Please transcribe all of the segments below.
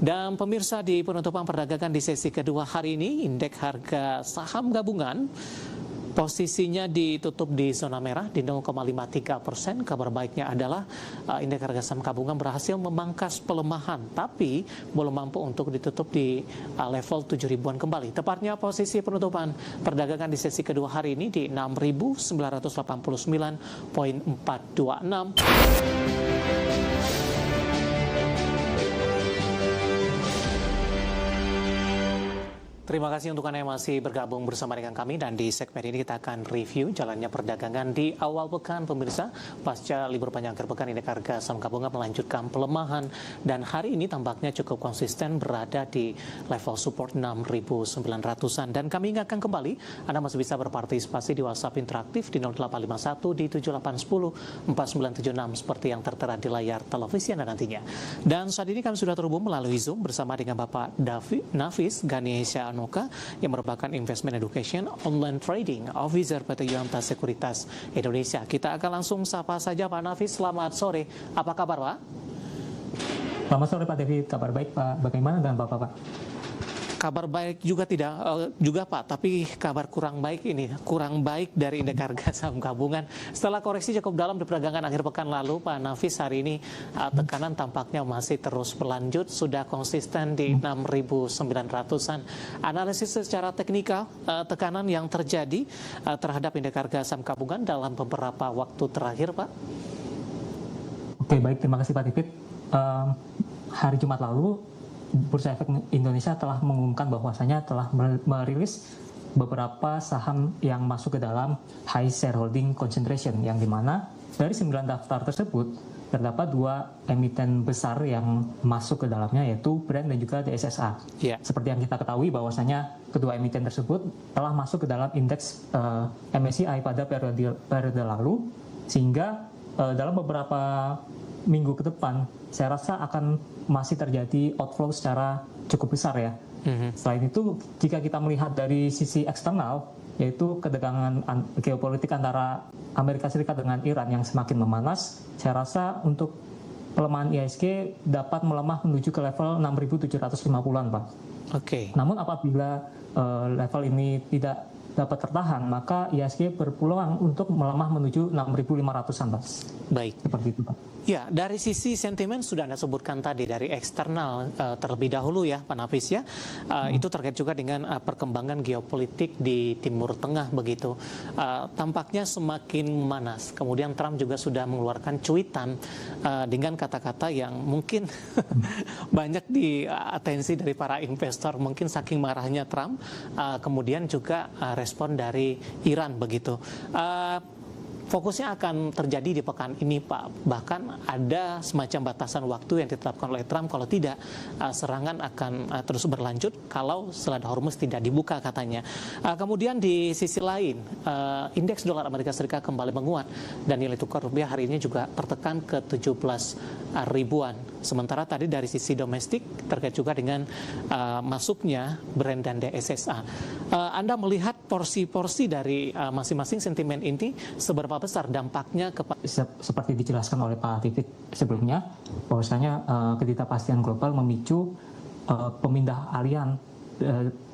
Dan pemirsa, di penutupan perdagangan di sesi kedua hari ini, indeks harga saham gabungan posisinya ditutup di zona merah di 0,53%. Kabar baiknya adalah indeks harga saham gabungan berhasil memangkas pelemahan, tapi belum mampu untuk ditutup di level 7.000-an kembali. Tepatnya posisi penutupan perdagangan di sesi kedua hari ini di 6.989,426. Terima kasih untuk Anda yang masih bergabung bersama dengan kami, dan di segmen ini kita akan review jalannya perdagangan di awal pekan. Pemirsa, pasca libur panjang akhir pekan, indeks harga saham gabungan melanjutkan pelemahan dan hari ini tampaknya cukup konsisten berada di level support 6.900-an. Dan kami ingatkan kembali, Anda masih bisa berpartisipasi di WhatsApp interaktif di 0851 di 7810 4976 seperti yang tertera di layar televisi Anda nantinya. Dan saat ini kami sudah terhubung melalui Zoom bersama dengan Bapak Nafis Ganesha yang merupakan Investment Education Online Trading Officer PT Yuanta Sekuritas Indonesia. Kita akan langsung sapa saja Pak Nafis. Selamat sore, apa kabar Pak? Selamat sore Pak David, kabar baik Pak. Bagaimana dengan Bapak Pak? Kabar baik juga tidak juga Pak, tapi kabar kurang baik ini, kurang baik dari indeks harga saham gabungan. Setelah koreksi cukup dalam di perdagangan akhir pekan lalu, Pak Nafis, hari ini tekanan tampaknya masih terus berlanjut, sudah konsisten di 6.900-an. Analisis secara teknikal tekanan yang terjadi terhadap indeks harga saham gabungan dalam beberapa waktu terakhir, Pak. Oke, baik, terima kasih Pak David. Hari Jumat lalu, Bursa Efek Indonesia telah mengumumkan bahwasanya telah merilis beberapa saham yang masuk ke dalam high shareholding concentration, yang dimana dari 9 daftar tersebut terdapat 2 emiten besar yang masuk ke dalamnya, yaitu Brand dan juga DSSA. Yeah. Seperti yang kita ketahui bahwasanya kedua emiten tersebut telah masuk ke dalam indeks MSCI pada periode lalu, sehingga dalam beberapa minggu ke depan saya rasa akan masih terjadi outflow secara cukup besar ya. Selain itu, jika kita melihat dari sisi eksternal, yaitu ketegangan geopolitik antara Amerika Serikat dengan Iran yang semakin memanas, saya rasa untuk pelemahan IHSG dapat melemah menuju ke level 6.750-an Pak. Oke. Namun apabila level ini tidak dapat tertahan, maka IHSG berpeluang untuk melemah menuju 6.500-an Pak. Baik. Seperti itu Pak. Ya, dari sisi sentimen sudah Anda sebutkan tadi, dari eksternal terlebih dahulu ya Pak Nafis ya. Itu terkait juga dengan perkembangan geopolitik di Timur Tengah begitu. Tampaknya semakin memanas. Kemudian Trump juga sudah mengeluarkan cuitan dengan kata-kata yang mungkin banyak diatensi dari para investor, mungkin saking marahnya Trump. Kemudian juga respon dari Iran begitu. Fokusnya akan terjadi di pekan ini Pak. Bahkan ada semacam batasan waktu yang ditetapkan oleh Trump, kalau tidak serangan akan terus berlanjut kalau Selat Hormuz tidak dibuka katanya. Kemudian di sisi lain, indeks dolar Amerika Serikat kembali menguat dan nilai tukar rupiah hari ini juga tertekan ke 17 ribuan. Sementara tadi dari sisi domestik terkait juga dengan masuknya Brand dan DSSA. Anda melihat porsi-porsi dari masing-masing sentimen ini seberapa besar dampaknya kepada... Seperti dijelaskan oleh Pak Titik sebelumnya, bahwasanya ketidakpastian global memicu pemindah alihan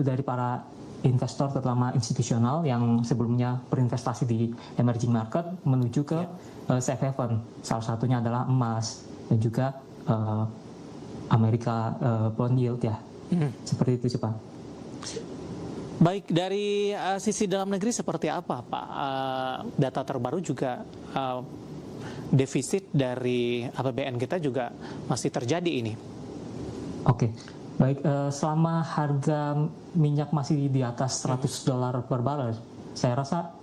dari para investor, terutama institusional yang sebelumnya berinvestasi di emerging market menuju ke safe haven. Salah satunya adalah emas dan juga Amerika bond yield ya. Seperti itu sih Pak. Baik, dari sisi dalam negeri seperti apa Pak? Data terbaru juga defisit dari APBN kita juga masih terjadi ini. Oke, baik, selama harga minyak masih di atas $100 per barrel, saya rasa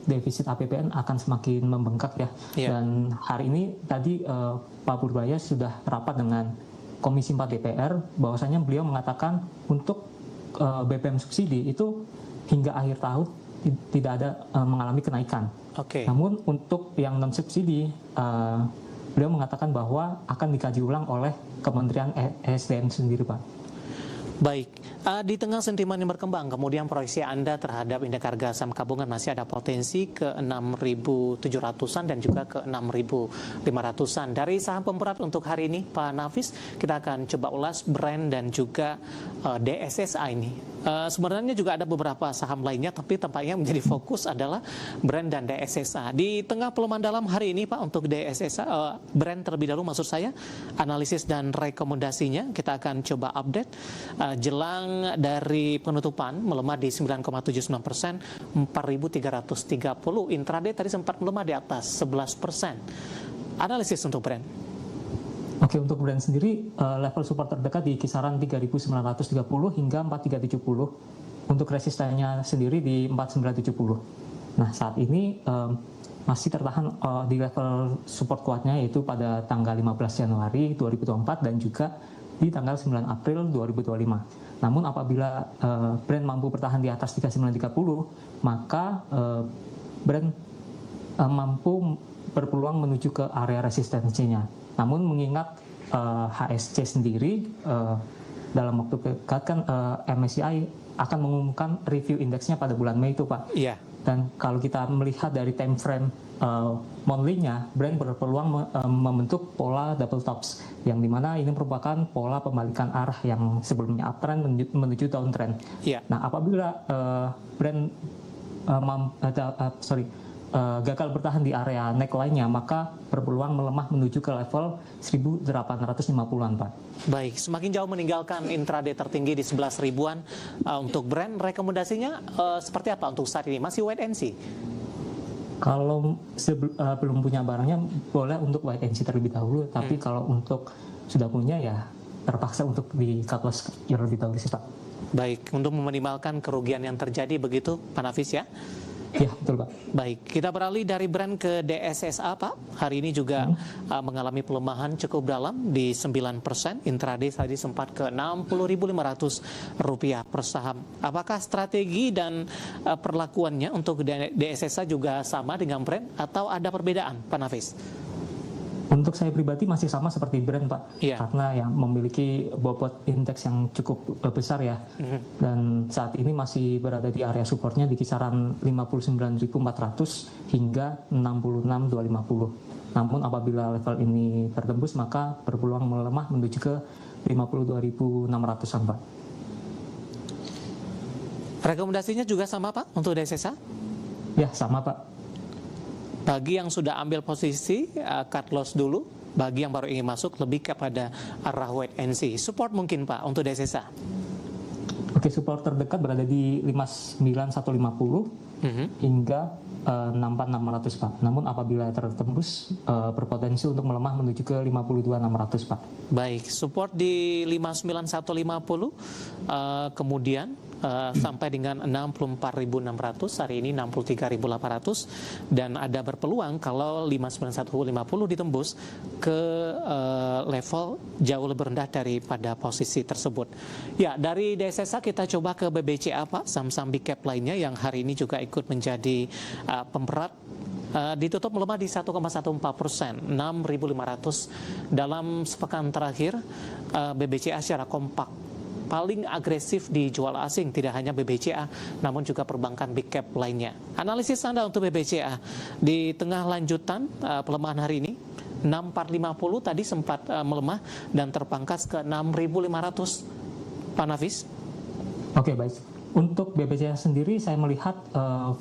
defisit APBN akan semakin membengkak ya. Dan hari ini tadi Pak Purbaya sudah rapat dengan Komisi 4 DPR, bahwasanya beliau mengatakan untuk BBM subsidi itu hingga akhir tahun tidak ada mengalami kenaikan. Namun untuk yang non subsidi, beliau mengatakan bahwa akan dikaji ulang oleh Kementerian ESDM sendiri Pak. Baik, di tengah sentimen yang berkembang, kemudian proyeksi Anda terhadap indeks harga saham gabungan masih ada potensi ke 6.700-an dan juga ke 6.500-an. Dari saham pemberat untuk hari ini, Pak Nafis, kita akan coba ulas Brand dan juga DSSA ini. Sebenarnya juga ada beberapa saham lainnya, tapi tampaknya menjadi fokus adalah Brand dan DSSA. Di tengah pelemahan dalam hari ini, Pak, untuk DSSA, Brand terlebih dahulu maksud saya, analisis dan rekomendasinya kita akan coba update. Jelang dari penutupan melemah di 9,79%, 4.330. Intraday tadi sempat melemah di atas 11%. Analisis untuk Brand. Oke, untuk Brand sendiri level support terdekat di kisaran 3.930 hingga 4.370. Untuk resistennya sendiri di 4.970. Nah, saat ini masih tertahan di level support kuatnya, yaitu pada tanggal 15 Januari 2024 dan juga di tanggal 9 April 2025. Namun apabila Brand mampu bertahan di atas 3930, maka Brand mampu berpeluang menuju ke area resistensinya. Namun mengingat HSC sendiri dalam waktu dekat kan MSCI akan mengumumkan review indeksnya pada bulan Mei itu, Pak. Iya. Dan kalau kita melihat dari time frame monthly-nya, Brand berpeluang membentuk pola double tops, yang dimana ini merupakan pola pembalikan arah yang sebelumnya uptrend menuju downtrend. Iya. Nah, apabila Brand gagal bertahan di area neckline-nya, maka berpeluang melemah menuju ke level 1.850-an, Pak. Baik, semakin jauh meninggalkan intraday tertinggi di 11 ribuan untuk Brand, rekomendasinya seperti apa untuk saat ini? Masih wait and see? Kalau belum punya barangnya, boleh untuk wait and see terlebih dahulu. Tapi kalau untuk sudah punya, ya terpaksa untuk di cut loss terlebih dahulu sih, Pak. Baik, untuk meminimalkan kerugian yang terjadi begitu, Pak Nafis ya? Iya, betul, Pak. Baik, kita beralih dari Brand ke DSSA, Pak. Hari ini juga mengalami pelemahan cukup dalam di 9%. Intraday tadi sempat ke Rp60.500 per saham. Apakah strategi dan perlakuannya untuk DSSA juga sama dengan Brand atau ada perbedaan, Pak Nafis? Untuk saya pribadi masih sama seperti Brand, Pak. Iya. Karena yang memiliki bobot indeks yang cukup besar ya. Dan saat ini masih berada di area supportnya di kisaran 59.400 hingga 66.250. Namun apabila level ini tertembus, maka berpeluang melemah menuju ke 52.600-an, Pak. Rekomendasinya juga sama, Pak, untuk DSSA? Ya, sama, Pak. Bagi yang sudah ambil posisi, cut loss dulu. Bagi yang baru ingin masuk, lebih kepada arah wait and see. Support mungkin, Pak, untuk DSSA? Oke, support terdekat berada di 59.150 hingga 64.600, Pak. Namun apabila tertembus, berpotensi untuk melemah menuju ke 52.600, Pak. Baik, support di 59.150, kemudian sampai dengan 64.600, hari ini 63.800, dan ada berpeluang kalau 59.150 ditembus ke level jauh lebih rendah daripada posisi tersebut. Ya, dari DSSA kita coba ke BBCA, Pak, saham-saham big cap lainnya yang hari ini juga ikut menjadi pemberat. Ditutup melemah di 1,14%, 6.500. Dalam sepekan terakhir, BBCA secara kompak paling agresif dijual asing, tidak hanya BBCA namun juga perbankan big cap lainnya. Analisis Anda untuk BBCA di tengah lanjutan pelemahan hari ini, 6450 tadi sempat melemah dan terpangkas ke 6500, Pak Nafis. Oke, baik. Untuk BBCA sendiri saya melihat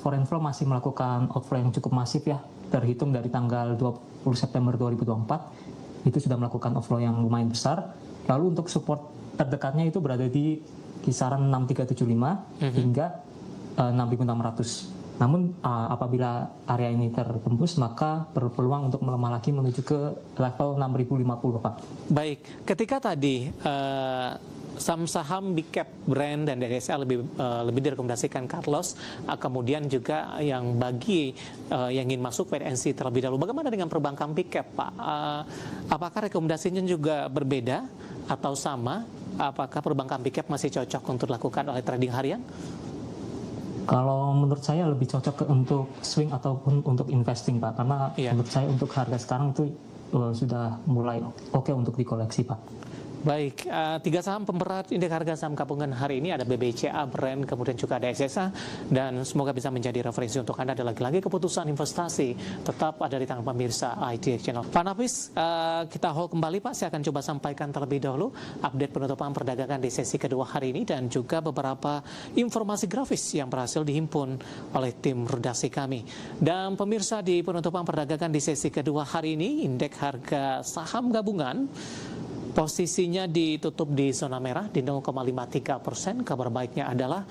foreign flow masih melakukan outflow yang cukup masif ya, terhitung dari tanggal 20 September 2024 itu sudah melakukan outflow yang lumayan besar. Lalu untuk support terdekatnya itu berada di kisaran 6375 hingga 6600. Namun apabila area ini tertembus, maka berpeluang untuk melemah lagi menuju ke level 6050, Pak. Baik, ketika tadi saham-saham big cap Brand dan DSSA lebih direkomendasikan cut loss, kemudian juga yang bagi yang ingin masuk wait and see terlebih dahulu. Bagaimana dengan perbankan big cap, Pak? Apakah rekomendasinya juga berbeda atau sama? Apakah perbankan big cap masih cocok untuk dilakukan oleh trading harian? Kalau menurut saya lebih cocok untuk swing ataupun untuk investing, Pak. Karena menurut saya untuk harga sekarang itu sudah mulai oke untuk dikoleksi, Pak. Baik, tiga saham pemberat indeks harga saham gabungan hari ini ada BBCA, Brand, kemudian juga ada SSA, dan semoga bisa menjadi referensi untuk Anda. Dan lagi-lagi keputusan investasi tetap ada di tangan pemirsa ITX Channel. Pak Nafis, kita hold kembali Pak, saya akan coba sampaikan terlebih dahulu update penutupan perdagangan di sesi kedua hari ini dan juga beberapa informasi grafis yang berhasil dihimpun oleh tim redaksi kami. Dan pemirsa, di penutupan perdagangan di sesi kedua hari ini, indeks harga saham gabungan posisinya ditutup di zona merah di 0,53%. Kabar baiknya adalah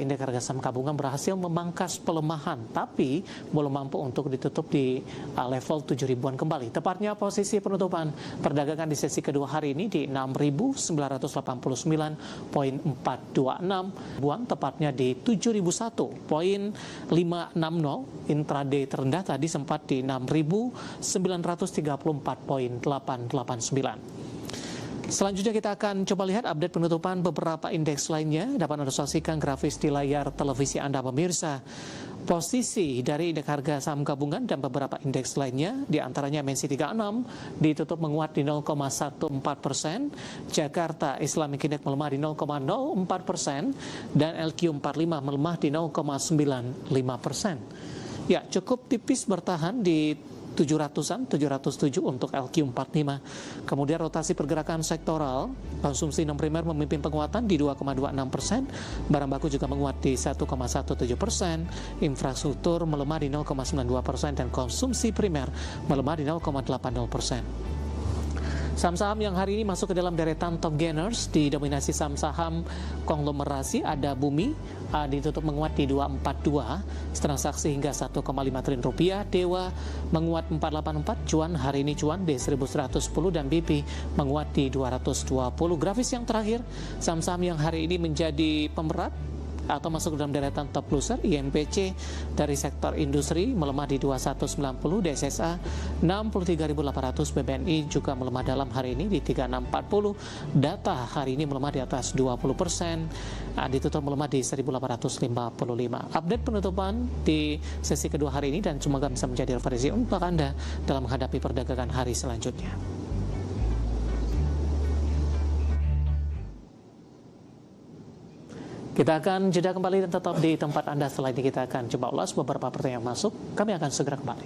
indeks harga saham gabungan berhasil memangkas pelemahan, tapi belum mampu untuk ditutup di level 7.000-an kembali. Tepatnya posisi penutupan perdagangan di sesi kedua hari ini di 6.989,426 buan, tepatnya di 7.001,560. Intraday terendah tadi sempat di 6.934,889. Selanjutnya kita akan coba lihat update penutupan beberapa indeks lainnya. Dapat Anda saksikan grafis di layar televisi Anda pemirsa. Posisi dari indeks harga saham gabungan dan beberapa indeks lainnya, di antaranya MNC 36 ditutup menguat di 0,14%, Jakarta Islamic Index melemah di 0,04%, dan LQ45 melemah di 0,95%. Ya, cukup tipis bertahan di 700-an, 707 untuk LQ45. Kemudian rotasi pergerakan sektoral, konsumsi non primer memimpin penguatan di 2,26%, barang baku juga menguat di 1,17%, infrastruktur melemah di 0,92%, dan konsumsi primer melemah di 0,80%. Saham-saham yang hari ini masuk ke dalam deretan top gainers didominasi saham-saham konglomerasi. Ada Bumi ditutup menguat di 242, transaksi hingga 1,5 triliun rupiah. Dewa menguat 484, cuan hari ini cuan di 1110, dan BP menguat di 220. Grafis yang terakhir, saham-saham yang hari ini menjadi pemberat atau masuk dalam deretan top loser, IMPC dari sektor industri melemah di 2190, DSSA 63.800, BBNI juga melemah dalam hari ini di 3640. Data hari ini melemah di atas 20%, ditutup melemah di 1855. Update penutupan di sesi kedua hari ini dan semoga bisa menjadi referensi untuk Anda dalam menghadapi perdagangan hari selanjutnya. Kita akan jeda kembali dan tetap di tempat Anda. Setelah ini kita akan coba ulas beberapa pertanyaan masuk. Kami akan segera kembali.